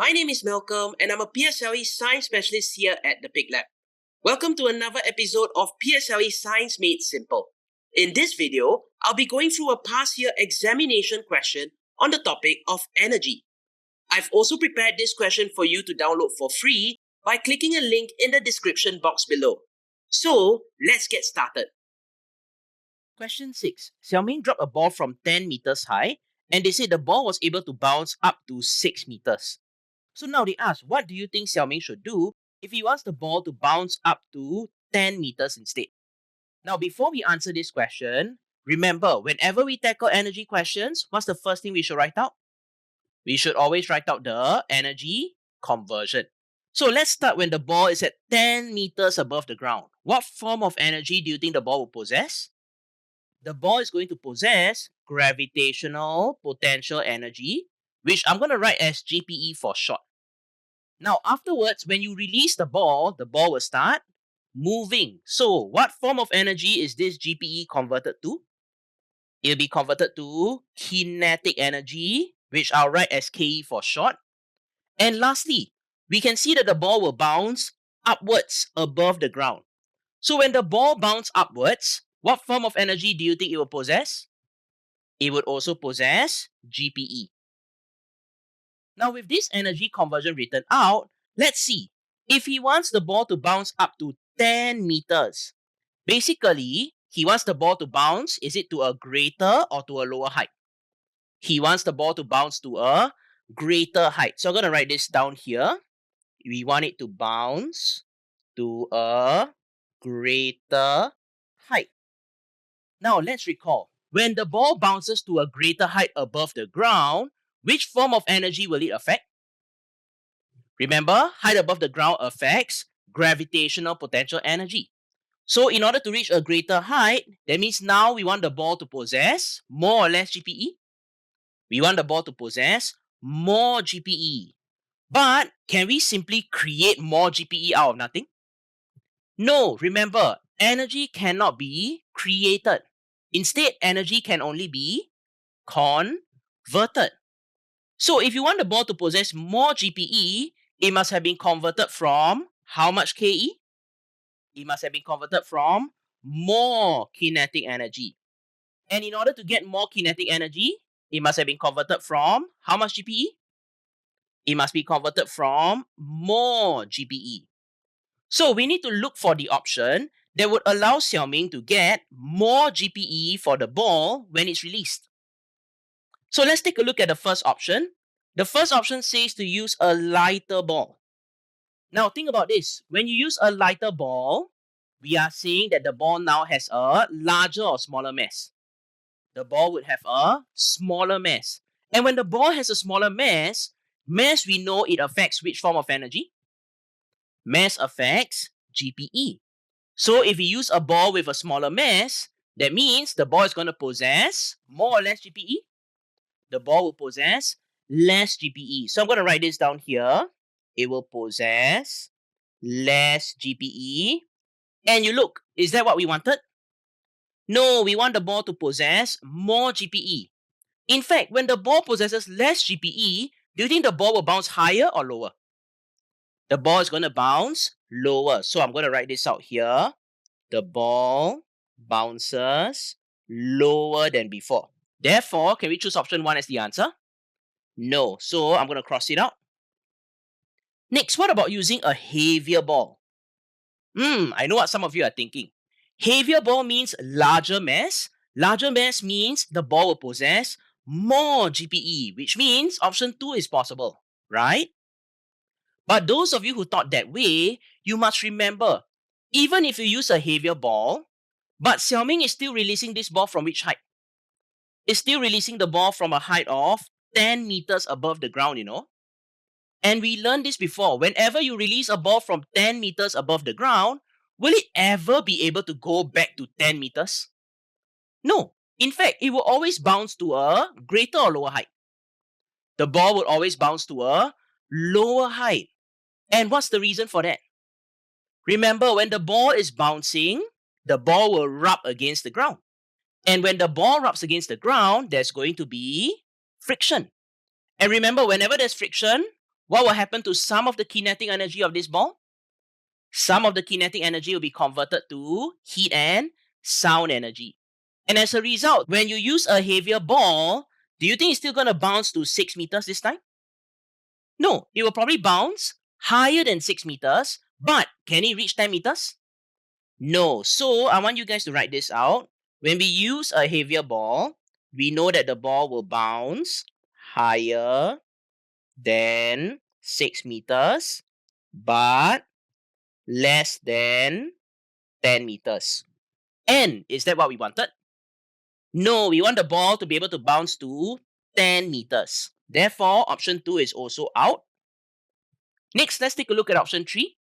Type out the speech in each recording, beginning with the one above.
My name is Malcolm and I'm a PSLE Science Specialist here at the Pique Lab. Welcome to another episode of PSLE Science Made Simple. In this video, I'll be going through a past year examination question on the topic of energy. I've also prepared this question for you to download for free by clicking a link in the description box below. So, let's get started. Question 6. Xiaoming dropped a ball from 10 meters high and they said the ball was able to bounce up to 6 meters. So now they ask, what do you think Xiaoming should do if he wants the ball to bounce up to 10 meters instead? Now, before we answer this question, remember, whenever we tackle energy questions, what's the first thing we should write out? We should always write out the energy conversion. So let's start when the ball is at 10 meters above the ground. What form of energy do you think the ball will possess? The ball is going to possess gravitational potential energy, which I'm going to write as GPE for short. Now, afterwards, when you release the ball will start moving. So, what form of energy is this GPE converted to? It'll be converted to kinetic energy, which I'll write as KE for short. And lastly, we can see that the ball will bounce upwards above the ground. So, when the ball bounces upwards, what form of energy do you think it will possess? It would also possess GPE. Now, with this energy conversion written out, let's see. If he wants the ball to bounce up to 10 meters, basically, he wants the ball to bounce, is it to a greater or to a lower height? He wants the ball to bounce to a greater height. So I'm going to write this down here. We want it to bounce to a greater height. Now, let's recall. When the ball bounces to a greater height above the ground, which form of energy will it affect? Remember, height above the ground affects gravitational potential energy. So in order to reach a greater height, that means now we want the ball to possess more or less GPE. We want the ball to possess more GPE. But can we simply create more GPE out of nothing? No, remember, energy cannot be created. Instead, energy can only be converted. So if you want the ball to possess more GPE, it must have been converted from how much KE? It must have been converted from more kinetic energy. And in order to get more kinetic energy, it must have been converted from how much GPE? It must be converted from more GPE. So we need to look for the option that would allow Xiaoming to get more GPE for the ball when it's released. So let's take a look at the first option. The first option says to use a lighter ball. Now think about this. When you use a lighter ball, we are saying that the ball now has a larger or smaller mass. The ball would have a smaller mass. And when the ball has a smaller mass we know it affects which form of energy? Mass affects GPE. So if we use a ball with a smaller mass, that means the ball is going to possess more or less GPE. The ball will possess less GPE. So I'm going to write this down here. It will possess less GPE. And you look, is that what we wanted? No, we want the ball to possess more GPE. In fact, when the ball possesses less GPE, do you think the ball will bounce higher or lower? The ball is going to bounce lower. So I'm going to write this out here. The ball bounces lower than before. Therefore, can we choose option 1 as the answer? No. So I'm going to cross it out. Next, what about using a heavier ball? I know what some of you are thinking. Heavier ball means larger mass. Larger mass means the ball will possess more GPE, which means option 2 is possible, right? But those of you who thought that way, you must remember, even if you use a heavier ball, but Xiaoming is still releasing this ball from which height? It's still releasing the ball from a height of 10 meters above the ground, you know. And we learned this before. Whenever you release a ball from 10 meters above the ground, will it ever be able to go back to 10 meters? No. In fact, it will always bounce to a greater or lower height. The ball will always bounce to a lower height. And what's the reason for that? Remember, when the ball is bouncing, the ball will rub against the ground. And when the ball rubs against the ground, there's going to be friction. And remember, whenever there's friction, what will happen to some of the kinetic energy of this ball? Some of the kinetic energy will be converted to heat and sound energy. And as a result, when you use a heavier ball, do you think it's still going to bounce to 6 meters this time? No, it will probably bounce higher than 6 meters, but can it reach 10 meters? No. So I want you guys to write this out. When we use a heavier ball, we know that the ball will bounce higher than 6 meters, but less than 10 meters. And is that what we wanted? No, we want the ball to be able to bounce to 10 meters. Therefore, option 2 is also out. Next, let's take a look at option 3.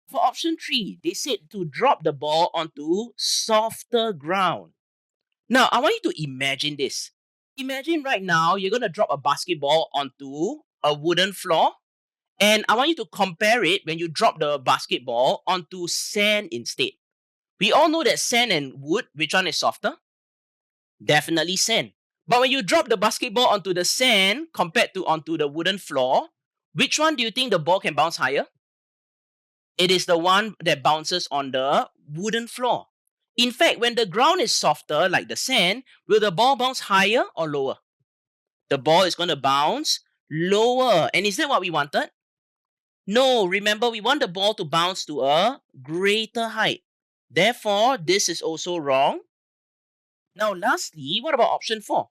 For option 3, they said to drop the ball onto softer ground. Now, I want you to imagine this. Imagine right now you're going to drop a basketball onto a wooden floor, and I want you to compare it when you drop the basketball onto sand instead. We all know that sand and wood, which one is softer? Definitely sand. But when you drop the basketball onto the sand compared to onto the wooden floor, which one do you think the ball can bounce higher? It is the one that bounces on the wooden floor. In fact, when the ground is softer, like the sand, will the ball bounce higher or lower? The ball is going to bounce lower. And is that what we wanted? No, remember, we want the ball to bounce to a greater height. Therefore, this is also wrong. Now, lastly, what about option 4?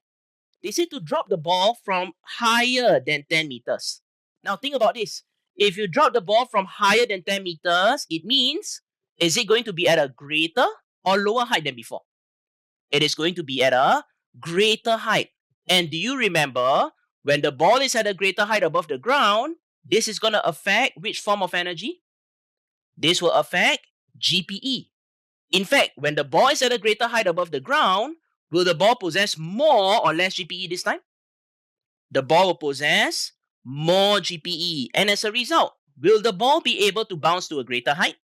They say to drop the ball from higher than 10 meters. Now, think about this. If you drop the ball from higher than 10 meters, it means, is it going to be at a greater or lower height than before? It is going to be at a greater height. And do you remember, when the ball is at a greater height above the ground, this is going to affect which form of energy? This will affect GPE. In fact, when the ball is at a greater height above the ground, will the ball possess more or less GPE this time? The ball will possess more GPE. And as a result, will the ball be able to bounce to a greater height?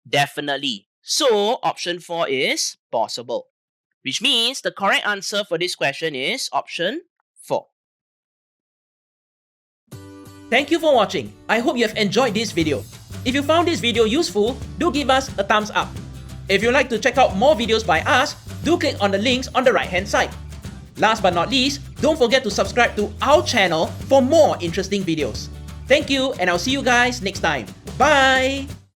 Definitely. So, option 4 is possible. Which means the correct answer for this question is option 4. Thank you for watching. I hope you have enjoyed this video. If you found this video useful, do give us a thumbs up. If you'd like to check out more videos by us, do click on the links on the right hand side. Last but not least, don't forget to subscribe to our channel for more interesting videos. Thank you, and I'll see you guys next time. Bye!